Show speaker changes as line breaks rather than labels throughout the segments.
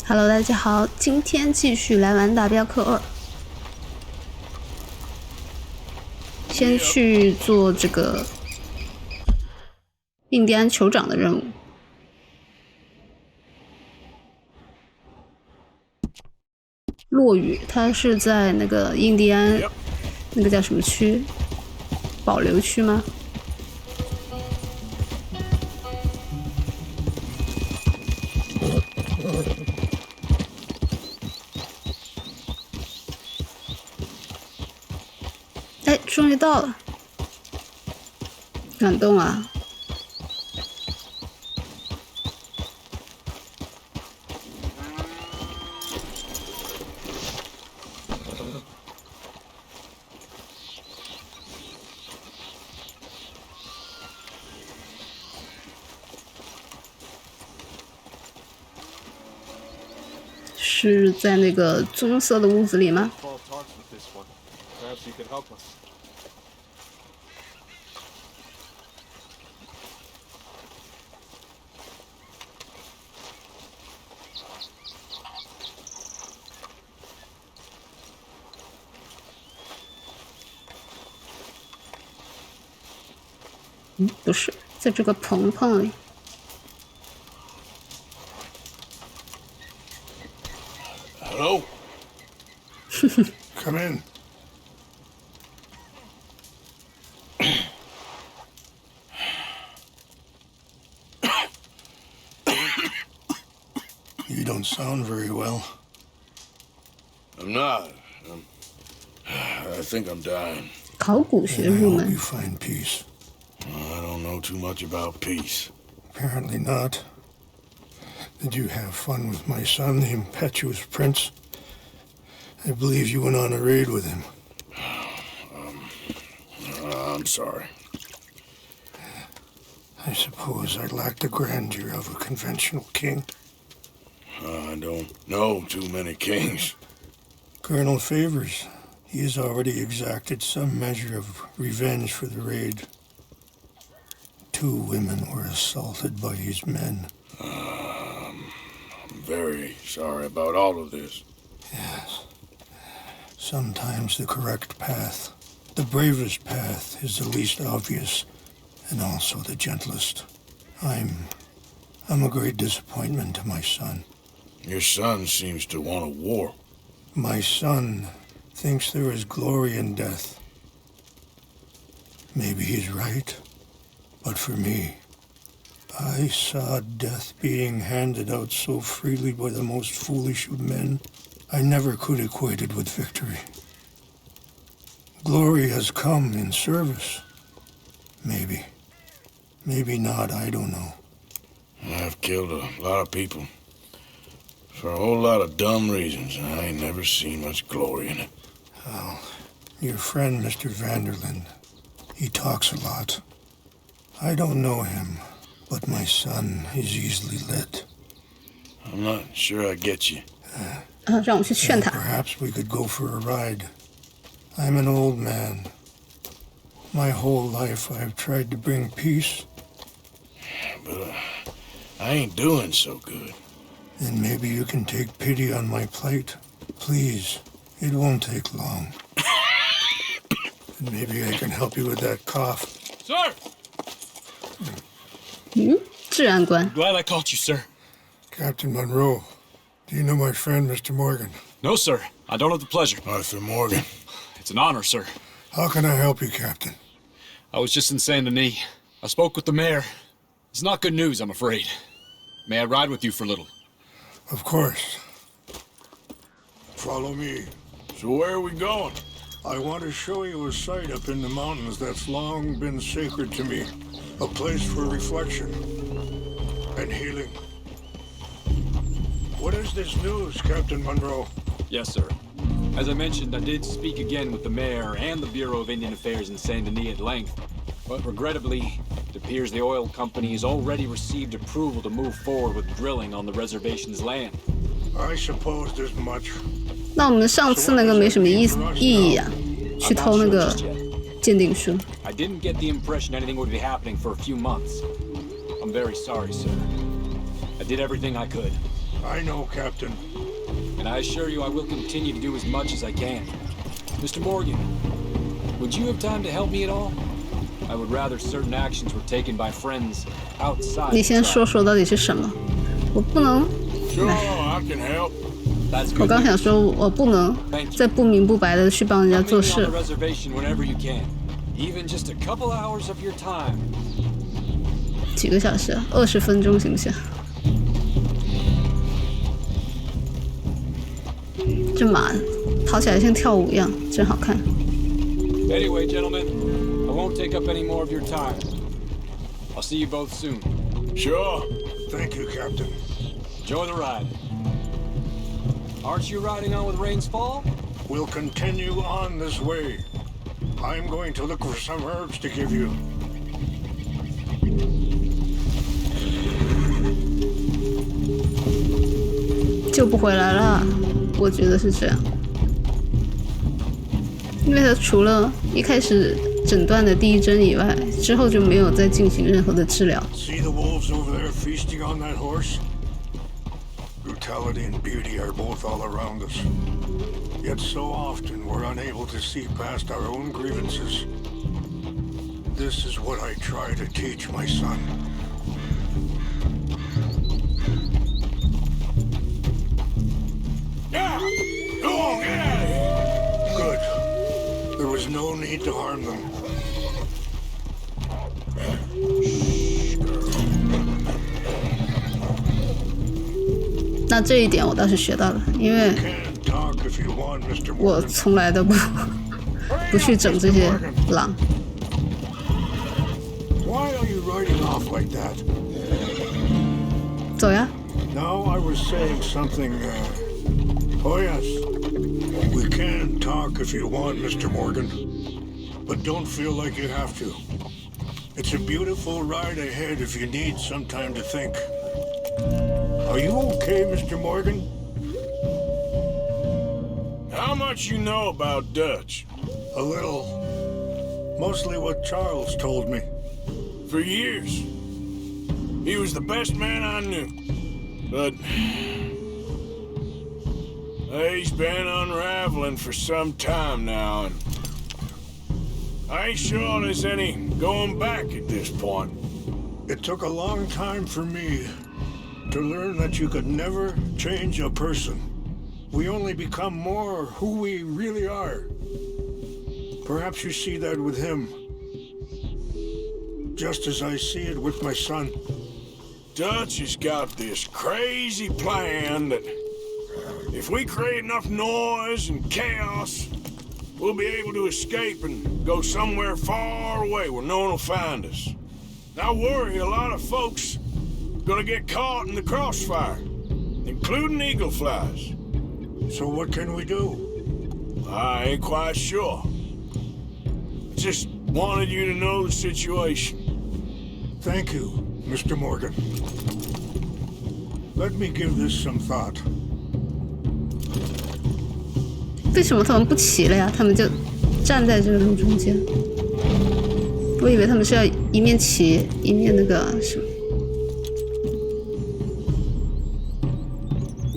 Hello， 大家好，今天继续来玩大镖客2。先去做这个印第安酋长的任务。落雨，它是在那个印第安那个叫什么区？保留区吗？哎，终于到了，感动啊！是在那个棕色的屋子里吗？不是，在这个棚棚里。
Hello? Come in. You don't sound very well. I'm not. I think I'm dying.
考古学入门。
I hope you find peace. I don't know too much about peace. Apparently not. Did you have fun with my son, the impetuous prince? I believe you went on a raid with him. I'm sorry. I suppose I lack the grandeur of a conventional king. I don't know too many kings. Colonel Favors. He has already exacted some measure of revenge for the raid. 2 women were assaulted by his men. I'm very sorry about all of this. Yes. Sometimes the correct path, the bravest path, is the least obvious, and also the gentlest. I'm a great disappointment to my son. Your son seems to want a war. My son thinks there is glory in death. Maybe he's right, but for me, I saw death being handed out so freely by the most foolish of men. I never could equate it with victory. Glory has come in service. Maybe. Maybe not, I don't know. I've killed a lot of people. For a whole lot of dumb reasons, and I ain't never seen much glory in it. Well, your friend, Mr. Vanderlyn, he talks a lot. I don't know him, but my son is easily led. I'm not sure I get you.
让我去劝他。
Perhaps we could go for a ride. I'm an old man. My whole life I've tried to bring peace. But I ain't doing so good. Then maybe you can take pity on my plight. Please, it won't take long. And maybe I can help you with that cough.
Sir!
治安官。
Glad I caught you, sir.
Captain Monroe, do you know my friend, Mr. Morgan?
No, sir. I don't have the pleasure.
Arthur Morgan.
It's an honor, sir.
How can I help you, Captain?
I was just in Saint Denis. I spoke with the mayor. It's not good news, I'm afraid. May I ride with you for a little?
Of course. Follow me. So where are we going? I want to show you a site up in the mountains that's long been sacred to me. A place for reflection and healing. What is this news, Captain Monroe?
Yes, sir. As I mentioned, I did speak again with the mayor and the Bureau of Indian Affairs in Saint Denis at length. But regrettably, it appears the oil company has already received approval to move forward with drilling on the reservation's land.
I suppose as much.
那我们上次那个没什么意义啊，去偷那个鉴定书。
I didn't get the impression anything would be happening for a few months. I'm very sorry, sir. I did everything I could.
I know, Captain.
And I assure you I will continue to do as much as I can. Mr. Morgan, would you have time to help me at all? I would rather certain actions were taken by friends outside.
你先说说到底是什么？我不能，
Sure, I can help.
That's
我
good
刚想
news.
说，我不能
Thank you.
再不明不白的去帮人家
Come
做
meet me on
事
the。reservation whenever you can. Even just a couple hours of your time.
几个小时，20分钟行不行？这马跑起来像跳舞一样，真好看。
Anyway, gentlemen, I won't take up any more of your time. I'll see you both soon.
Sure. Thank you, Captain.
Enjoy the ride. Aren't you riding on with Rains Fall?
We'll continue on this way. I'm going to look for some herbs to give you.
救不回来了，我觉得是这样。因为他除了一开始诊断的第一针以外，之后就没有再进行任何的治疗。
See the wolves over there feasting on that horse? Brutality and beauty are both all around us. Yet so often we're unable to see past our own grievances. This is what I try to teach my son. Yeah! Go on, get out of here! Good. There was no need to harm them.
那这一点我倒是学到了，因为
Can't talk if you want, Mr.
我
Morgan.
从来都不去整这些狼。
Why are you riding off like that?
走呀！
No, I was saying something, Oh, yes. We can talk if you want, Mr. Morgan. But don't feel like you have to. It's a beautiful ride ahead if you need some time to think. Are you okay, Mr. Morgan?
How much you know about Dutch?
A little. Mostly what Charles told me.
For years. He was the best man I knew. But he's been unraveling for some time now, and I ain't sure there's any going back at this point.
It took a long time for me to learn that you could never change a person. We only become more who we really are. Perhaps you see that with him, just as I see it with my son.
Dutch has got this crazy plan that if we create enough noise and chaos, we'll be able to escape and go somewhere far away where no one will find us. I worry a lot of folks are gonna get caught in the crossfire, including eagle flies.
So what can we do?
I ain't quite sure. Just wanted you to know the situation.
Thank you, Mr. Morgan. Let me give this some thought.
为什么他们不骑了呀？他们就站在这个路中间。我以为他们是要一面骑一面那个什么，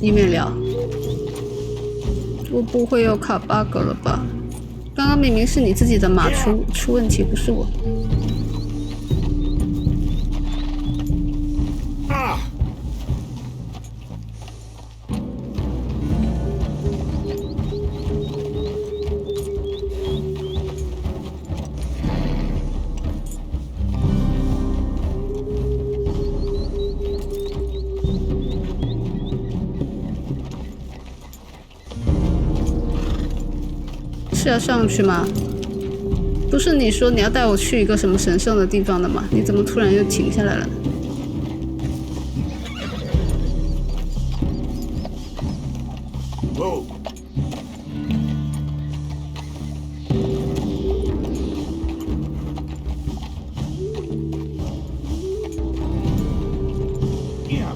一面聊。我不会又卡 bug 了吧？刚刚明明是你自己的马出问题，不是我。
Ah!
是要上去吗？不是你说你要带我去一个什么神圣的地方的吗？你怎么突然又停下来了？
Whoa.
Yeah.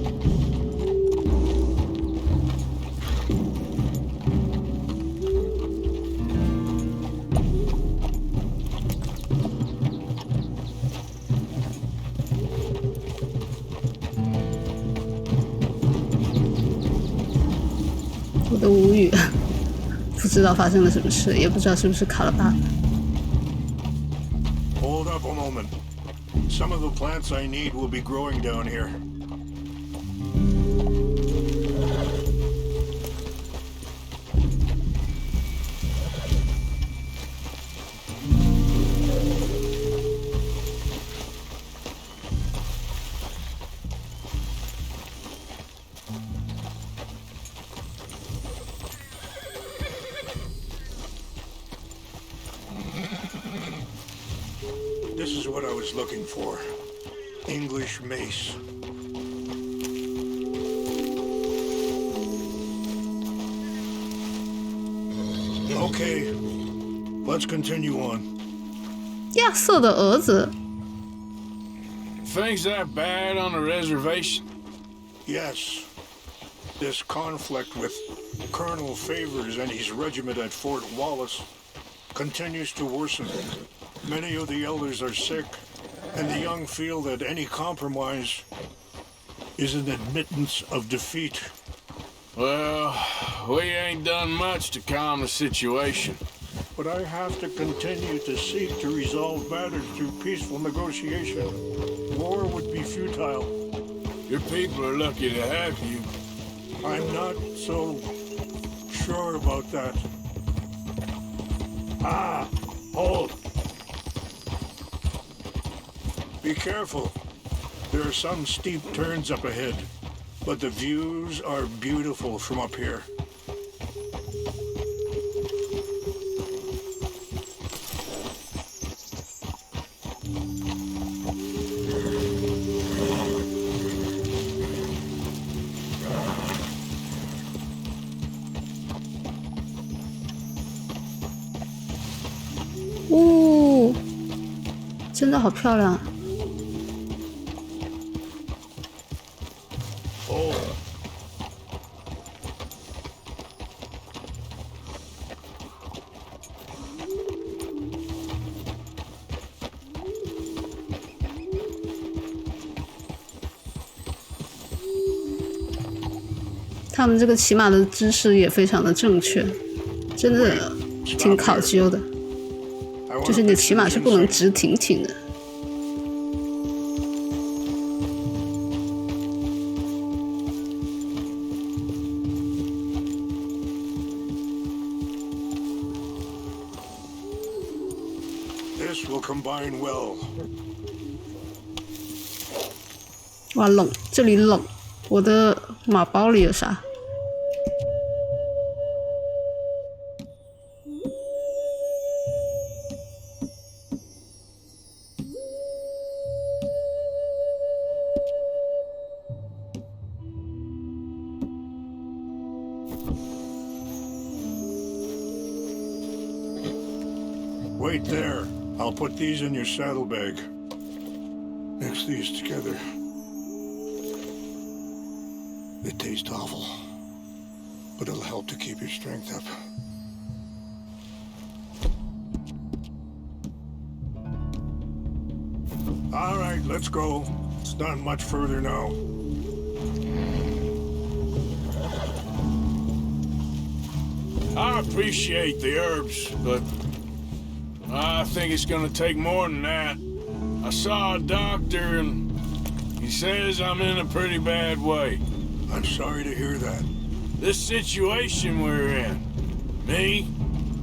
都无语，不知道发生了什么事，也不知道是不是卡了 bug。
Hold up a moment. Some of the plants I need will be growing down here. This is what I was looking for. English mace. Okay, let's continue on.
亚瑟的儿子，
Things that bad on the reservation?
Yes, this conflict with Colonel Favors and his regiment at Fort Wallace continues to worsen. Many of the elders are sick, and the young feel that any compromise is an admittance of defeat.
Well, we ain't done much to calm the situation.
But I have to continue to seek to resolve matters through peaceful negotiation. War would be futile.
Your people are lucky to have you.
I'm not so sure about that. Ah, hold. Be careful. There are some steep turns up ahead, but the views are beautiful from up here.
哦，真的好漂亮啊！
Oh,
他们这个骑马的姿势也非常的正确，真的挺考究的。
I want
就是你骑马是不能直挺挺的。
This will combine well.
哇，冷，这里冷。我的马包里有啥？
Wait there. I'll put these in your saddlebag. Mix these together. They taste awful, but it'll help to keep your strength up. All right, let's go. It's not much further now.
I appreciate the herbs, but I think it's gonna take more than that. I saw a doctor and he says I'm in a pretty bad way.
I'm sorry to hear that.
This situation we're in, me,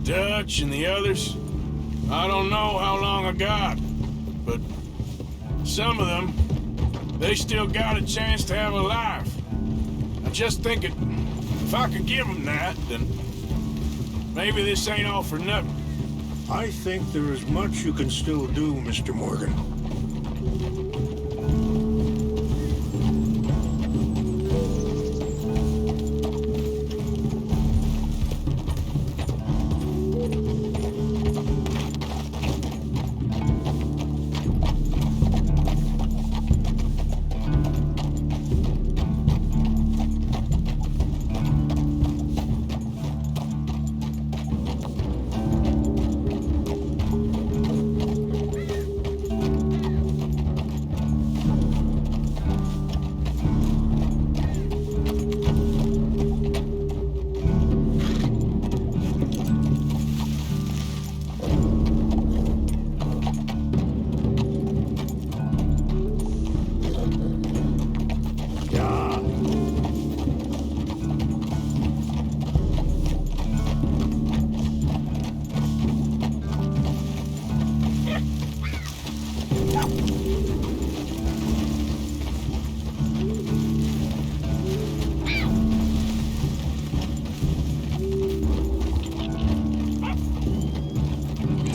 Dutch, and the others, I don't know how long I got, but some of them, they still got a chance to have a life. I just think if I could give them that, then maybe this ain't all for nothing.
I think there is much you can still do, Mr. Morgan.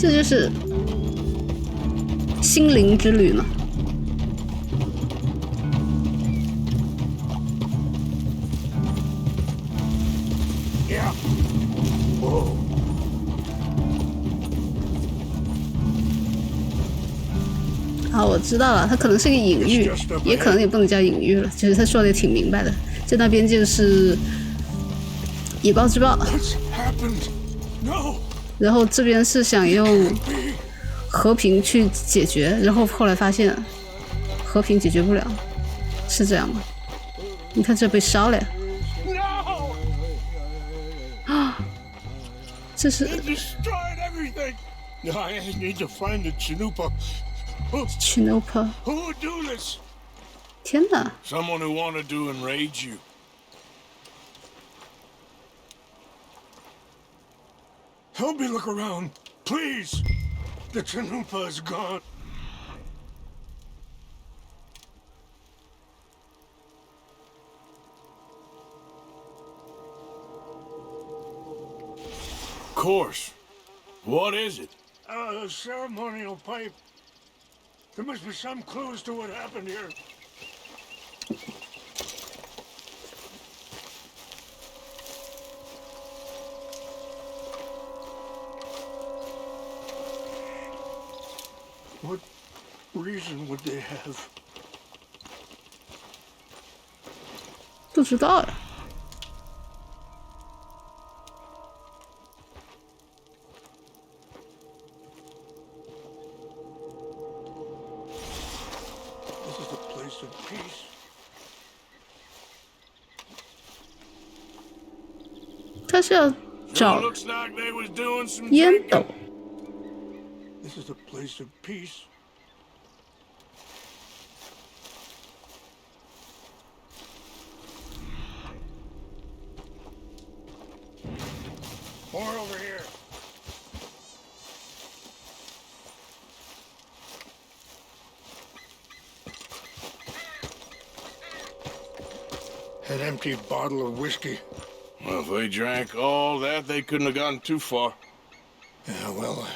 这就是心灵之旅嘛。啊，我知道了，它可能是个隐喻，也可能也不能叫隐喻了。其实他说的也挺明白的，就那边就是以暴制暴，然后这边是想用和平去解决，然后后来发现和平解决不了，是这样吗？你看这被烧了呀！啊，这是 Chinopa。天哪！
Someone who wanted to enrage you. Help me look around, please. The Chanupa is gone. Of course. What is it? A ceremonial pipe. There must be some clues to what happened here. What reason would they have?
不知道呀。
This is a place of peace.
他是要找
Looks like they was doing some
烟斗。
drinking. This is a place of peace. More over here. An empty bottle of whiskey. Well, if they drank all that, they couldn't have gotten too far. Yeah, well,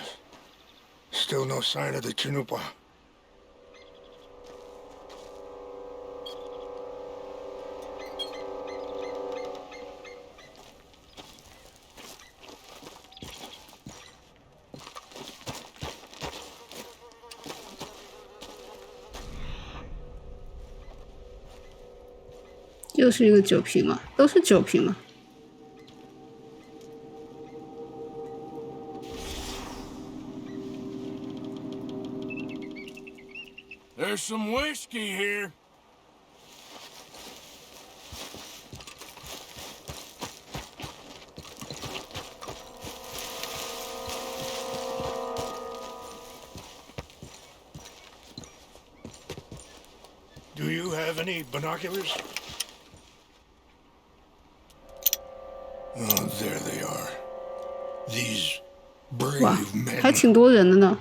still no sign of the Chanupa.
又是一个酒瓶嘛，都是酒瓶嘛。
There's some whiskey here. Do you have any binoculars? Oh, there they are. These
哇
brave， men.
还挺多人的呢。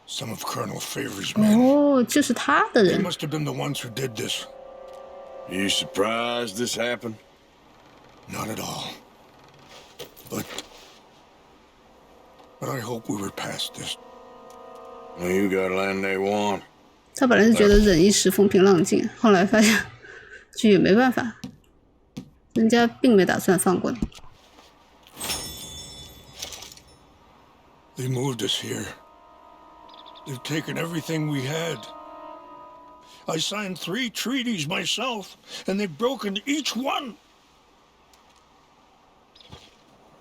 Some of Colonel Favor's men.
哦，就是他的
They
人。
must have been the ones who did this. You surprised this happened? Not at all. But I hope we were past this. Well, you got land they want.
他本来是觉得忍一时风平浪静，后来发现就也没办法，人家并没打算放过你。
They moved us here. They've taken everything we had. I signed 3 treaties myself, and they've broken each one.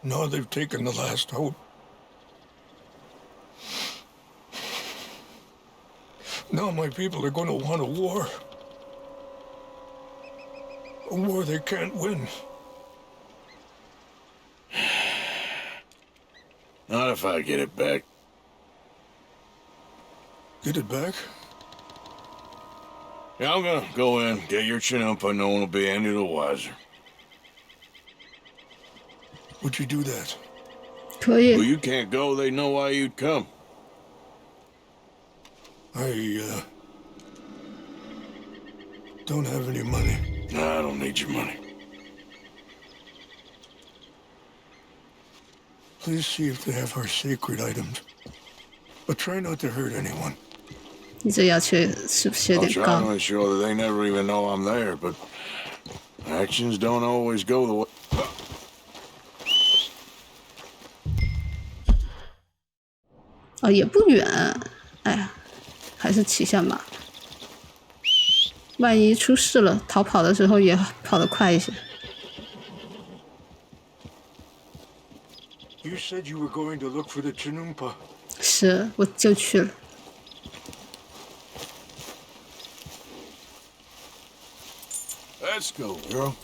Now they've taken the last hope. Now my people are going to want a war. A war they can't win. Not if I get it back. Get it back? Yeah, I'm gonna go in, get your chin up, and no one will be any the wiser. Would you do that?
可以
Well, you can't go, they know why you'd come. I don't have any money. No, I don't need your money. Please see if they have our sacred items.
But try not to hurt anyone.
你这要求是不是有
I'll
点
try
高
to？ ensure that they never even know I'm there, but actions don't always go the way.
哦，也不远。哎呀，还是骑下马，万一出事了，逃跑的时候也跑得快一些。
You said you were going to look for the Chinumpa.
是，我就去了。
Let's go, girl.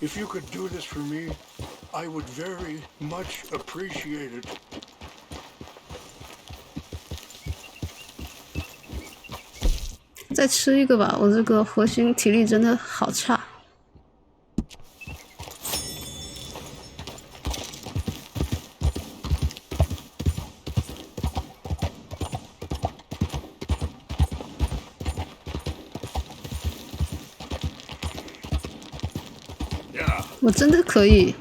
If you could do this for me, I would very much appreciate it.
再吃一个吧，我这个核心体力真的好差。我真的可以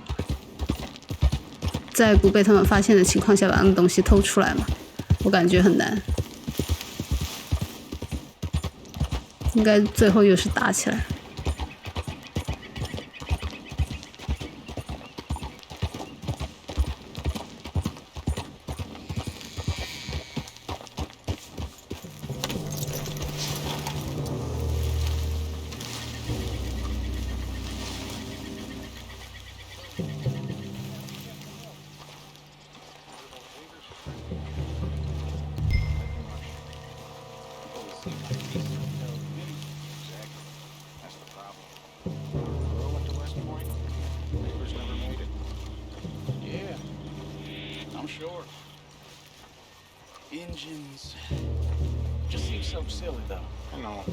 在不被他们发现的情况下把他们东西偷出来吗？我感觉很难，应该最后又是打起来。
Engines just seem so silly, though. I know.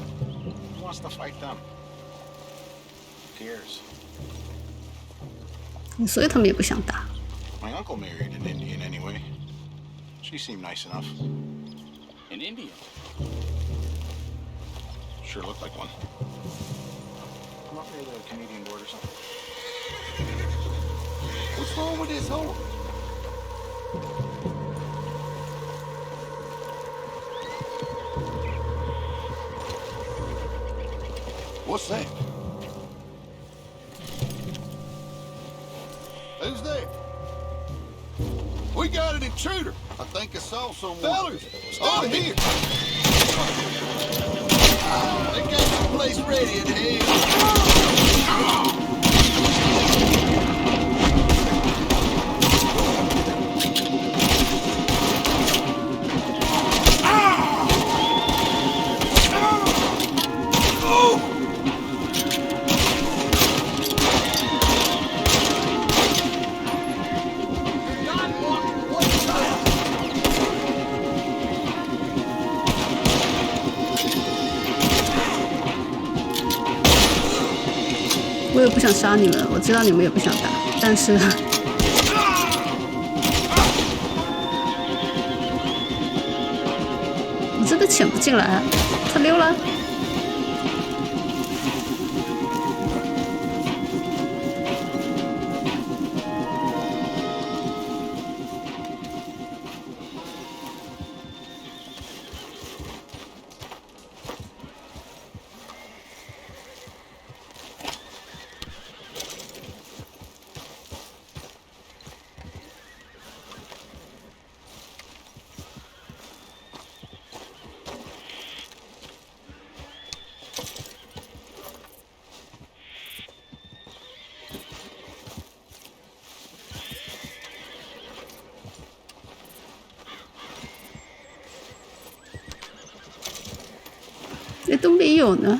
Who wants to fight them? Who cares?
所以他们也不想打。
My uncle married an Indian anyway. She seemed nice enough. An Indian? Sure looked like one. Come up near the Canadian border or something. What's wrong with this hole? What's that? Who's there? We got an intruder. I think I saw someone. Fellas, stop here. They got the place ready in here.
我也不想杀你们，我知道你们也不想打，但是你这个潜不进来，他溜了。哎，都没有呢。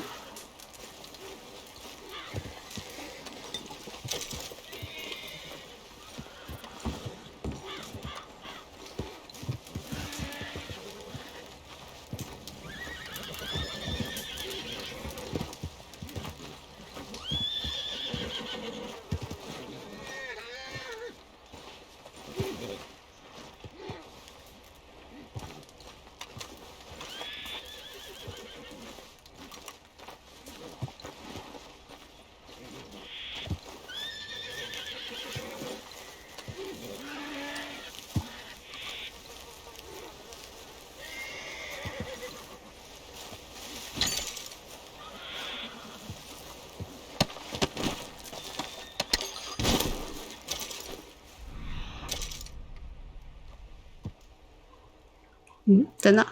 在那。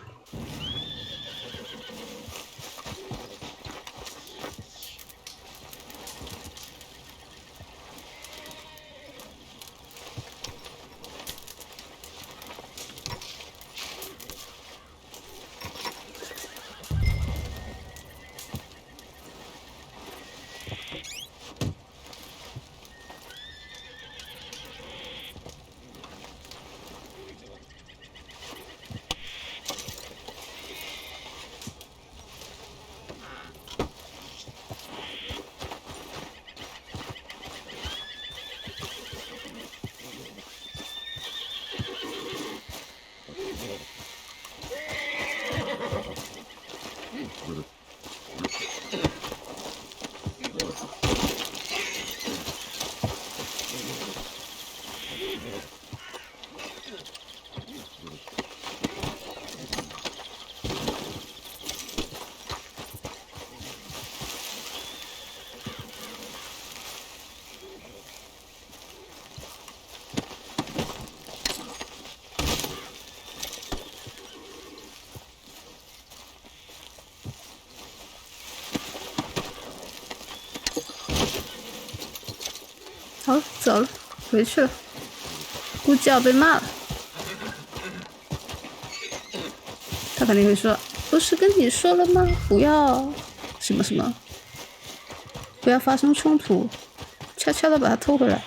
好，走了，回去了，估计要被骂了。他肯定会说：“不是跟你说了吗？不要什么什么，不要发生冲突，悄悄的把它偷回来。”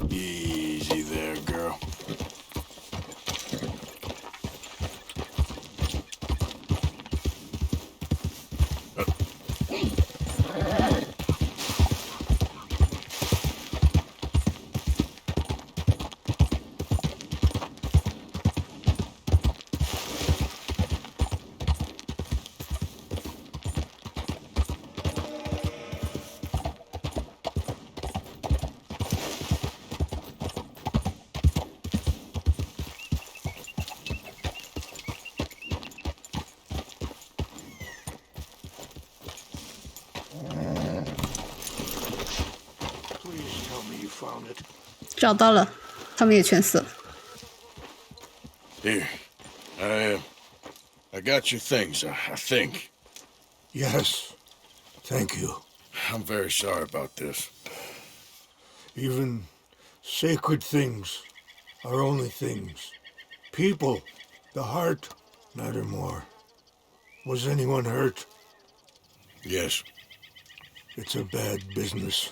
Easy there, girl.
Found it.
找到了，他们也全死了。
Here, I got your things, I think.
Yes. Thank you.
I'm very sorry about this.
Even sacred things are only things. People, the heart, matter more. Was anyone hurt?
Yes.
It's a bad business.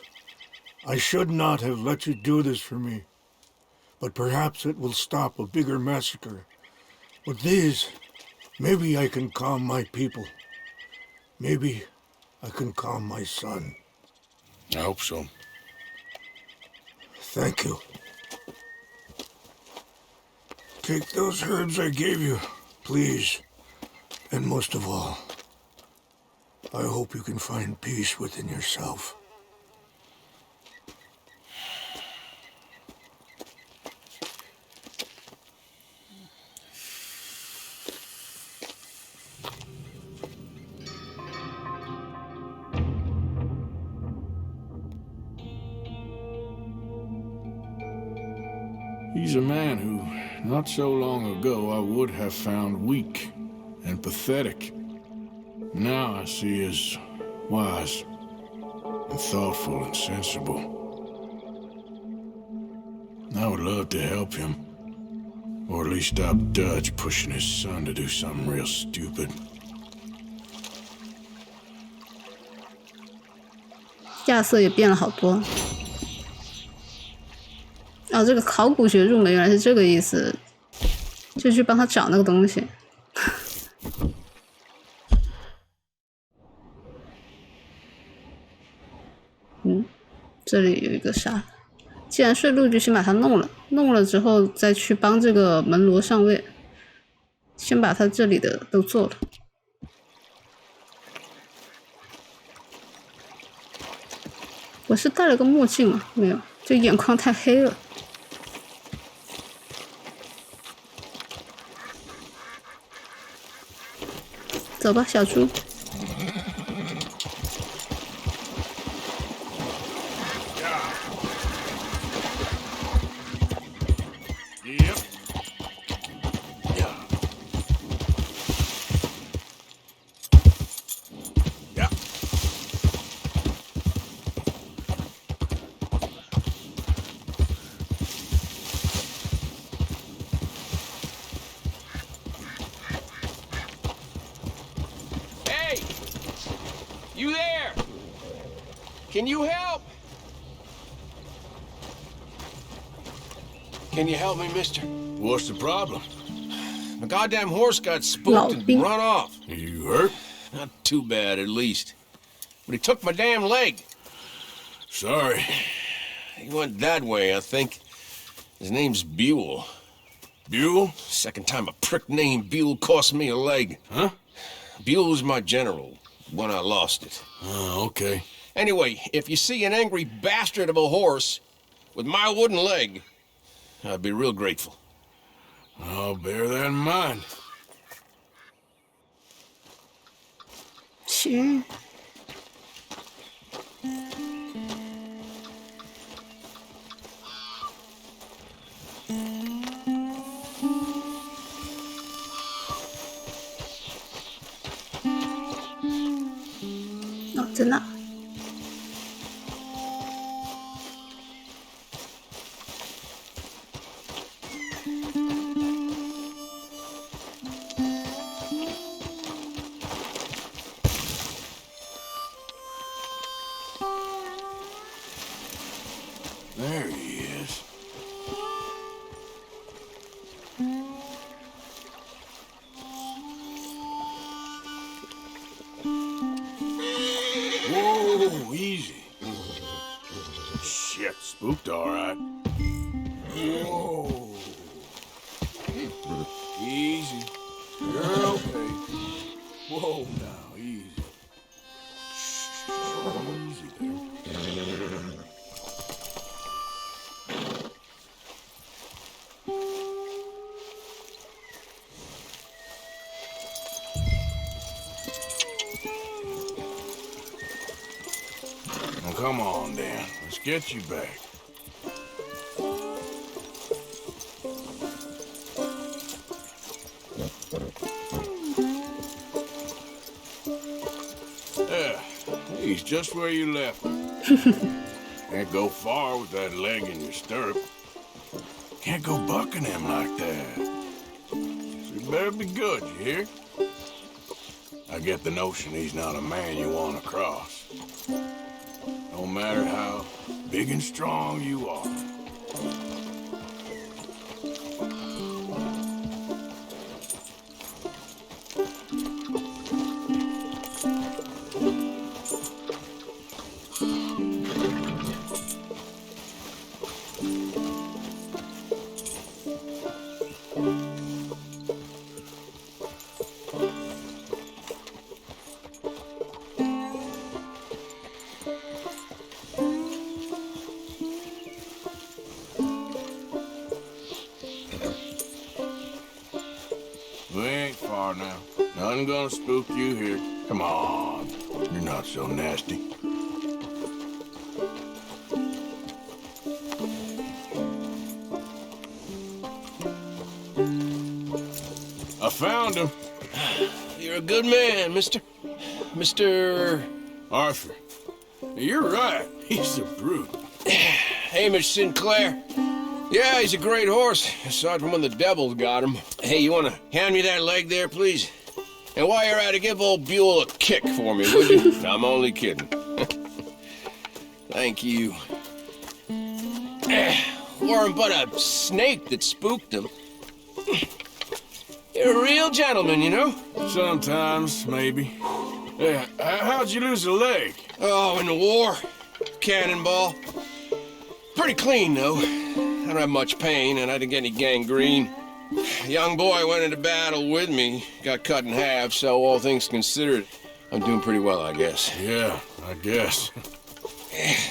I should not have let you do this for me. But perhaps it will stop a bigger massacre. With these, maybe I can calm my people. Maybe I can calm my son.
I hope so.
Thank you. Take those herbs I gave you, please. And most of all, I hope you can find peace within yourself.
He's a man who, not so long ago, I would have found weak and pathetic. Now I see as wise and thoughtful and sensible. I would love to help him, or at least stop Dutch pushing his son to do something real stupid.
亚瑟也变了好多。哦，这个考古学入门原来是这个意思，就去帮他找那个东西。这里有一个啥？既然顺路就先把它弄了，弄了之后再去帮这个门罗上位，先把他这里的都做了。我是戴了个墨镜吗？没有，这眼眶太黑了。走吧，小猪。
You there? Can you help? Can you help me, mister?
What's the problem?
My goddamn horse got spooked and run off.
You hurt?
Not too bad, at least. But he took my damn leg.
Sorry.
He went that way, I think. His name's Buell.
Buell?
Second time a prick named Buell cost me a leg.
Huh?
Buell was my general when I lost it.
Oh, okay.
Anyway, if you see an angry bastard of a horse with my wooden leg, I'd be real grateful.
I'll bear that in mind.
去。哦，在那。
There he is. Whoa, easy. Shit, spooked all right. Whoa. Easy. You're okay. Whoa, now, easy. Easy there. Now, come on, Dan. Let's get you back. Yeah, he's just where you left him. Can't go far with that leg in your stirrup. Can't go bucking him like that. So you better be good, you hear? I get the notion he's not a man you want to cross. No matter how big and strong you are. We ain't far now. Nothing gonna spook you here. Come on. You're not so nasty. I found him.
You're a good man, mister. Mr.
Arthur. You're right. He's a brute.
Hamish Sinclair. Yeah, he's a great horse, aside from when the devils got him. Hey, you want to hand me that leg there, please? And while you're at it, give old Buell a kick for me, would you? I'm only kidding. Thank you. Weren't but a snake that spooked him. You're a real gentleman, you know?
Sometimes, maybe. Yeah, how'd you lose a leg?
Oh, in the war. Cannonball. Pretty clean, though. I don't have much pain, and I didn't get any gangrene. A young boy went into battle with me, got cut in half, so all things considered, I'm doing pretty well, I guess.
Yeah, I guess.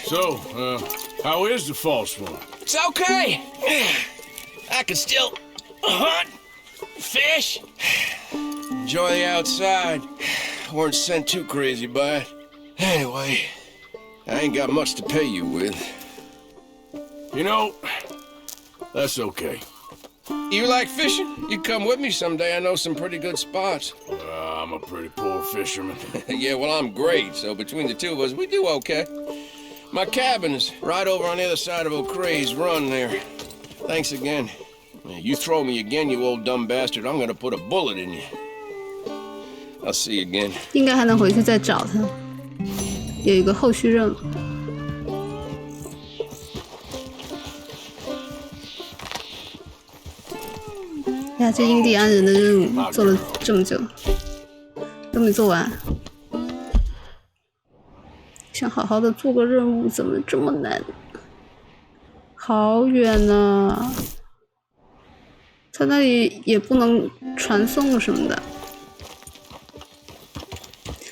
So, how is the false one?
It's okay. I can still hunt, fish. Enjoy the outside. Weren't sent too crazy by it. Anyway, I ain't got much to pay you with.
You know, that's okay.
You like fishing? You come with me someday. I know some pretty good spots.
I'm a pretty poor fisherman.
Yeah, well, I'm great, so between the two of us, we do okay. My cabin's right over on the other side of O'Crea's Run there. Thanks again. You throw me again, you old dumb bastard, I'm gonna put a bullet in you. I'll see you again.
应该还能回去再找他，有一个后续任务。呀，这印第安人的任务做了这么久，都没做完。想好好的做个任务，怎么这么难？好远呢！他那里也不能传送什么的，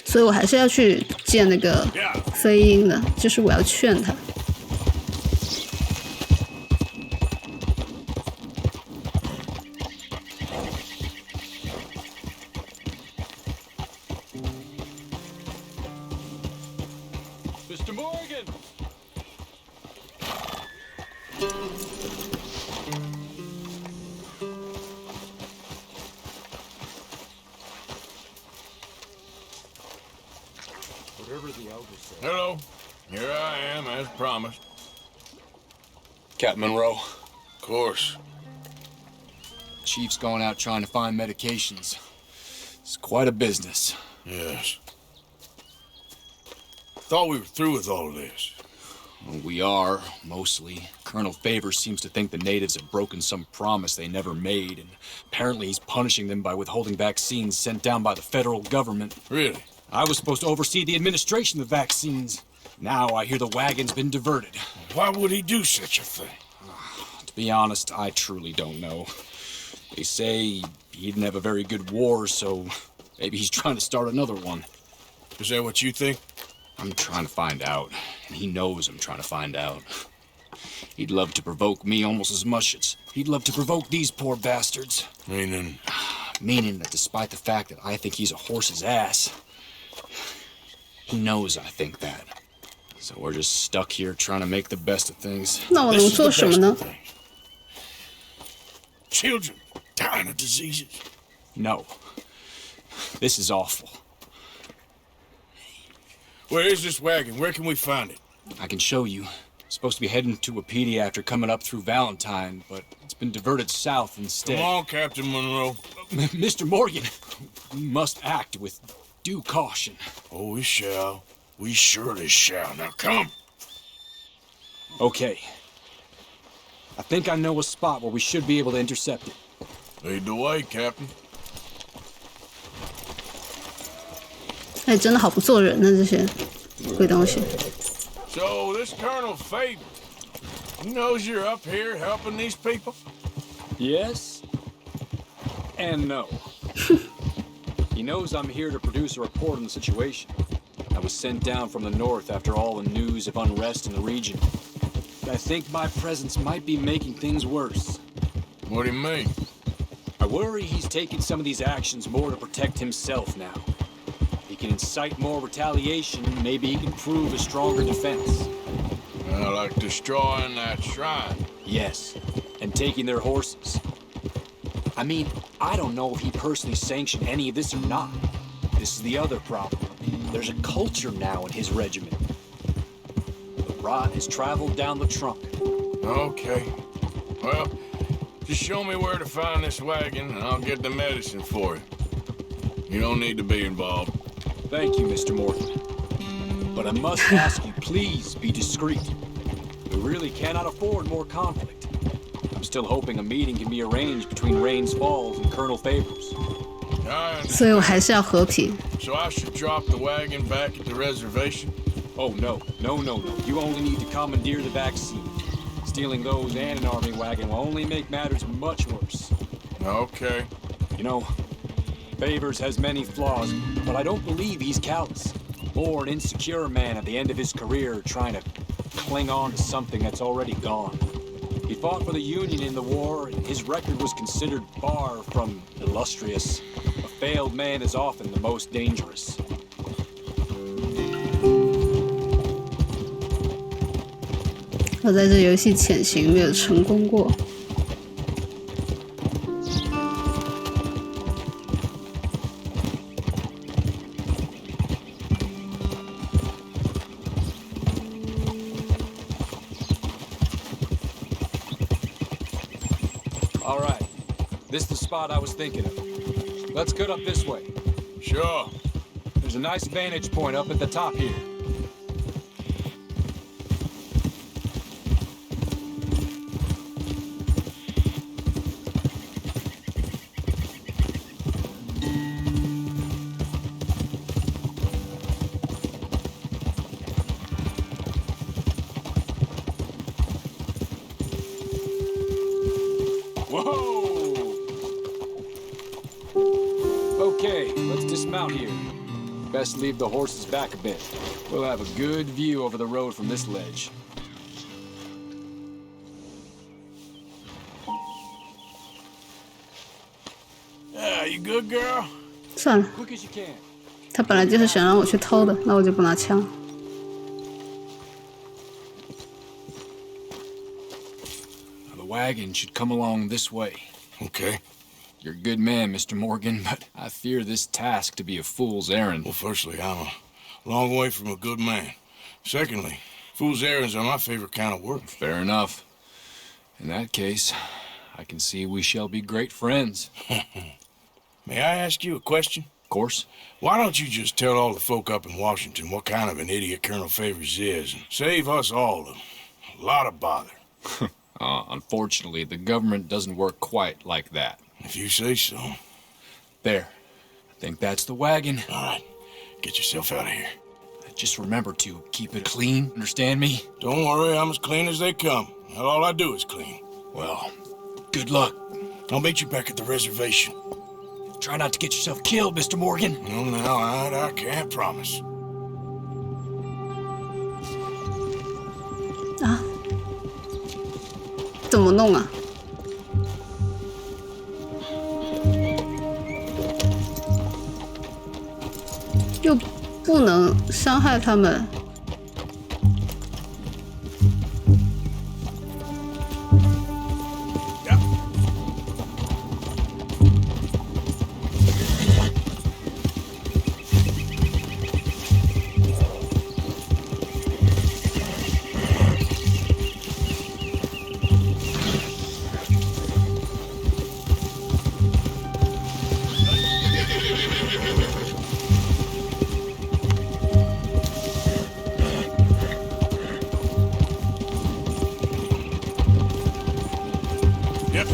所以我还是要去见那个飞鹰的，就是我要劝他。
Mr. Morgan! Whatever the elder said.
Hello. Here I am, as promised.
Captain Monroe.
Of course.
Chief's going out trying to find medications. It's quite a business.
Yes. Thought we were through with all this.
Well, we are, mostly. Colonel Favors seems to think the natives have broken some promise they never made, and apparently he's punishing them by withholding vaccines sent down by the federal government.
Really?
I was supposed to oversee the administration of the vaccines. Now I hear the wagon's been diverted.
Why would he do such a thing?
To be honest, I truly don't know. They say he didn't have a very good war, so maybe he's trying to start another one.
Is that what you think?
I'm trying to find out, and he knows I'm trying to find out. He'd love to provoke me almost as much as he'd love to provoke these poor bastards.
Meaning?
Meaning that despite the fact that I think he's a horse's ass, he knows I think that. So we're just stuck here trying to make the best of things.
那我能做什么呢？
Children dying of diseases.
No. This is awful.
Where is this wagon? Where can we find it?
I can show you. Supposed to be heading to a pediatric coming up through Valentine, but it's been diverted south instead.
Come on, Captain Monroe.
Mr. Morgan, we must act with due caution.
Oh, we shall. We surely shall. Now come.
Okay. I think I know a spot where we should be able to intercept it.
Lead the way, Captain.
哎，真的好不做人呢，这些鬼东西。
So, this Colonel Favors, he knows you're up here helping these people?
Yes and no. He knows I'm here to produce a report on the situation. I was sent down from the north after all the news of unrest in the region. I think my presence might be making things worse.
What do you mean?
I worry he's taking some of these actions more to protect himself now. He can incite more retaliation, maybe he can prove a stronger defense.
Like destroying that shrine.
Yes, and taking their horses. I mean, I don't know if he personally sanctioned any of this or not. This is the other problem. There's a culture now in his regiment. The rot has traveled down the trunk.
Okay. Well, just show me where to find this wagon, and I'll get the medicine for you. You don't need to be involved.
Thank you, Mr. Morgan. But I must ask you, please be discreet. We really cannot afford more conflict. I'm still hoping a meeting can be arranged between Rains Falls and Colonel Favors.
所以我还是要和平。
So I should drop the wagon back at the reservation?
Oh, no. You only need to commandeer the vaccine. Stealing those and an army wagon will only make matters much worse.
Okay.
You know, Favors has many flaws, but I don't believe he's callous. More an insecure man at the end of his career trying to cling on to something that's already gone. He fought for the Union in the war, and his record was considered far from illustrious. A failed man is often the most dangerous.
我在这游戏潜行没有成功过。
All right, this is the spot I was thinking of. Let's cut up this way.
Sure.
There's a nice vantage point up at the top here. Whoa! Okay, let's dismount here. Best leave the horses back a bit. We'll have a good view over the road from this ledge.
Yeah, you good, girl?
算了，
Quick as you can.
他本来就是想让我去偷的，那我就不拿枪。
The wagon should come along this way.
Okay.
You're a good man, Mr. Morgan, but I fear this task to be a fool's errand.
Well, firstly, I'm a long way from a good man. Secondly, fool's errands are my favorite kind of work.
Fair enough. In that case, I can see we shall be great friends.
May I ask you a question?
Of course.
Why don't you just tell all the folk up in Washington what kind of an idiot Colonel Favors is and save us all a lot of bother?
Unfortunately, the government doesn't work quite like that.
If you say so.
There. I think that's the wagon.
All right. Get yourself out of here.
Just remember to keep it clean, understand me?
Don't worry, I'm as clean as they come. Not all I do is clean.
Well, good luck.
I'll meet you back at the reservation.
Try not to get yourself killed, Mr. Morgan.
No, now, I can't promise.
啊，怎么弄啊？又不能伤害他们。
Yep.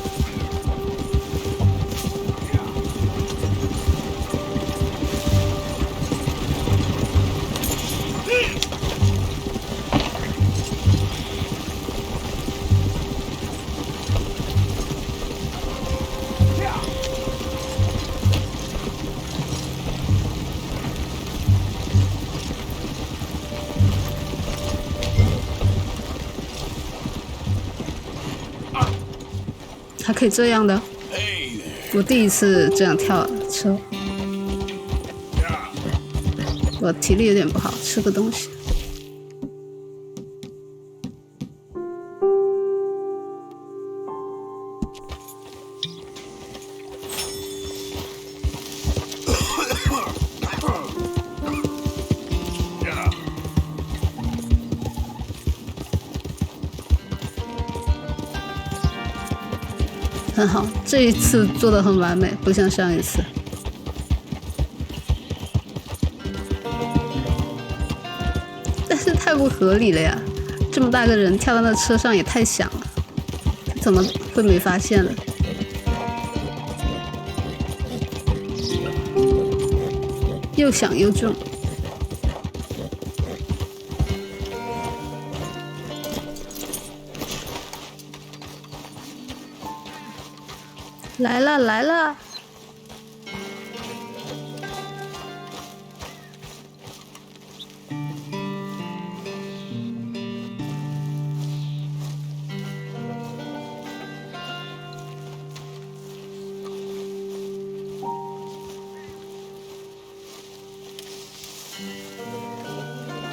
还可以这样的，
Hey there.
我第一次这样跳车，我体力有点不好，吃个东西。很好，这一次做的很完美，不像上一次。但是太不合理了呀！这么大个人跳到那车上也太响了，怎么会没发现呢？又响又重。来了来了！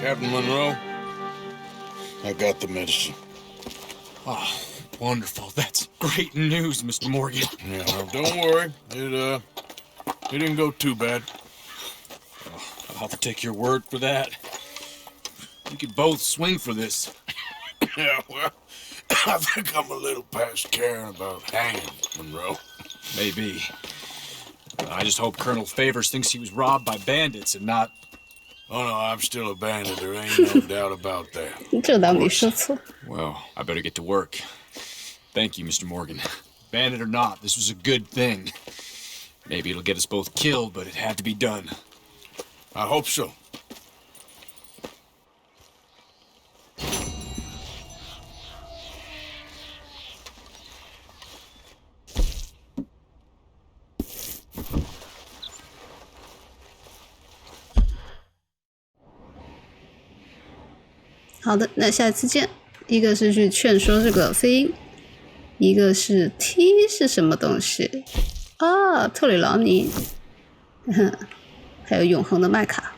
Captain Monroe, I got the medicine.
Oh, wonderful. That's great news, Mr. Morgan.
Yeah, well, don't worry. It didn't go too bad.
Oh, I'll have to take your word for that. We could both swing for this.
Yeah, well, I think I'm a little past caring about hanging, Monroe.
Maybe. I just hope Colonel Favors thinks he was robbed by bandits and not...
Oh, no, I'm still a bandit. There ain't no doubt about that.
这倒没说错。
Well, I better get to work. Thank you, Mr. Morgan. Bandit or not, this was a good thing. Maybe it'll get us both killed, but it had to be done.
I hope so.
好的，那下次见。一个是去劝说这个飞鹰，一个是 T 是什么东西啊？特里劳尼，还有永恒的麦卡。